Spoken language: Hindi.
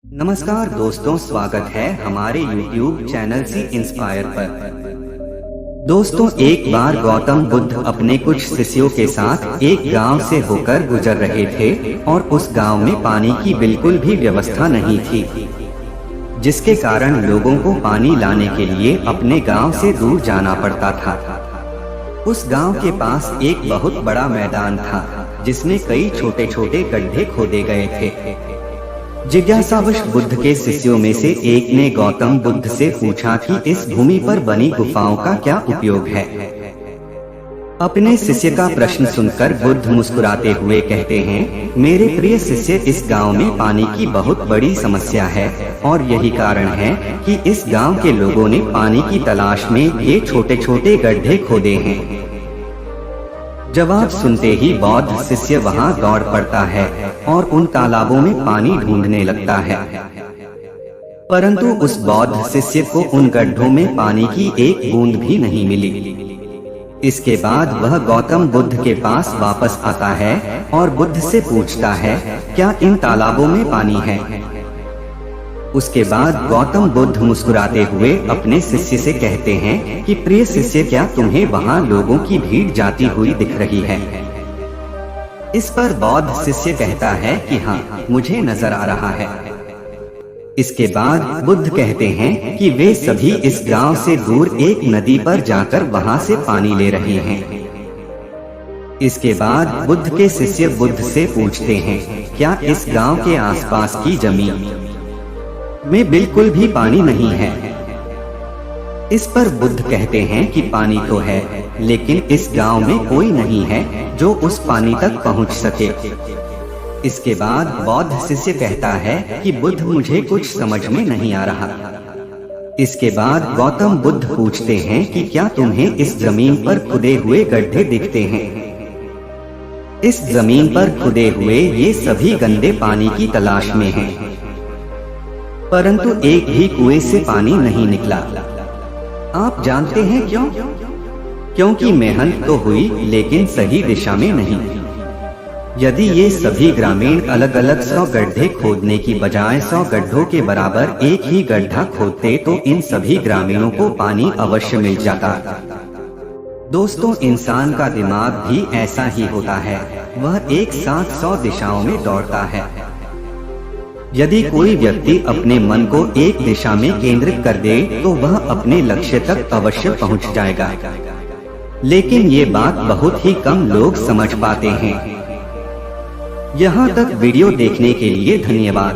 नमस्कार दोस्तों, स्वागत है हमारे YouTube चैनल सी इंस्पायर पर। दोस्तों, एक बार गौतम बुद्ध अपने कुछ शिष्यों के साथ एक गांव से होकर गुजर रहे थे और उस गांव में पानी की बिल्कुल भी व्यवस्था नहीं थी, जिसके कारण लोगों को पानी लाने के लिए अपने गांव से दूर जाना पड़ता था। उस गांव के पास एक बहुत बड़ा मैदान था, जिसमें कई छोटे छोटे गड्ढे खोदे गए थे। जिज्ञासावश बुद्ध के शिष्यों में से एक ने गौतम बुद्ध से पूछा कि इस भूमि पर बनी गुफाओं का क्या उपयोग है। अपने शिष्य का प्रश्न सुनकर बुद्ध मुस्कुराते हुए कहते हैं, मेरे प्रिय शिष्य, इस गांव में पानी की बहुत बड़ी समस्या है और यही कारण है कि इस गांव के लोगों ने पानी की तलाश में ये छोटे छोटे गड्ढे खोदे हैं। जवाब सुनते ही बौद्ध शिष्य वहां दौड़ पड़ता है और उन तालाबों में पानी ढूंढने लगता है, परंतु उस बौद्ध शिष्य को उन गड्ढों में पानी की एक बूंद भी नहीं मिली। इसके बाद वह गौतम बुद्ध के पास वापस आता है और बुद्ध से पूछता है, क्या इन तालाबों में पानी है? उसके बाद गौतम बुद्ध मुस्कुराते हुए अपने शिष्य से कहते हैं कि प्रिय शिष्य, क्या तुम्हें वहां लोगों की भीड़ जाती हुई दिख रही है? इस पर बौद्ध शिष्य कहता है कि हाँ, मुझे नजर आ रहा है। इसके बाद बुद्ध कहते हैं कि वे सभी इस गांव से दूर एक नदी पर जाकर वहां से पानी ले रहे हैं। इसके बाद बुद्ध के शिष्य बुद्ध से पूछते हैं, क्या इस गांव के आसपास की जमीन में बिल्कुल भी पानी नहीं है? इस पर बुद्ध कहते हैं कि पानी तो है, लेकिन इस गांव में कोई नहीं है जो उस पानी तक पहुंच सके। इसके बाद बौद्ध शिष्य कहता है कि बुद्ध, मुझे कुछ समझ में नहीं आ रहा। इसके बाद गौतम बुद्ध पूछते हैं कि क्या तुम्हें इस जमीन पर खुदे हुए गड्ढे दिखते हैं? इस जमीन पर खुदे हुए ये सभी गंदे पानी की तलाश में हैं, परंतु एक भी कुएं से पानी नहीं निकला। आप जानते हैं क्यों? क्योंकि मेहनत तो हुई, लेकिन सही दिशा में नहीं। यदि ये सभी ग्रामीण अलग अलग 100 गड्ढे खोदने की बजाय 100 गड्ढों के बराबर एक ही गड्ढा खोदते तो इन सभी ग्रामीणों को पानी अवश्य मिल जाता। दोस्तों, इंसान का दिमाग भी ऐसा ही होता है, वह एक साथ 100 दिशाओं में दौड़ता है। यदि कोई व्यक्ति अपने मन को एक दिशा में केंद्रित कर दे तो वह अपने लक्ष्य तक अवश्य पहुंच जाएगा, लेकिन ये बात बहुत ही कम लोग समझ पाते हैं। यहाँ तक वीडियो देखने के लिए धन्यवाद।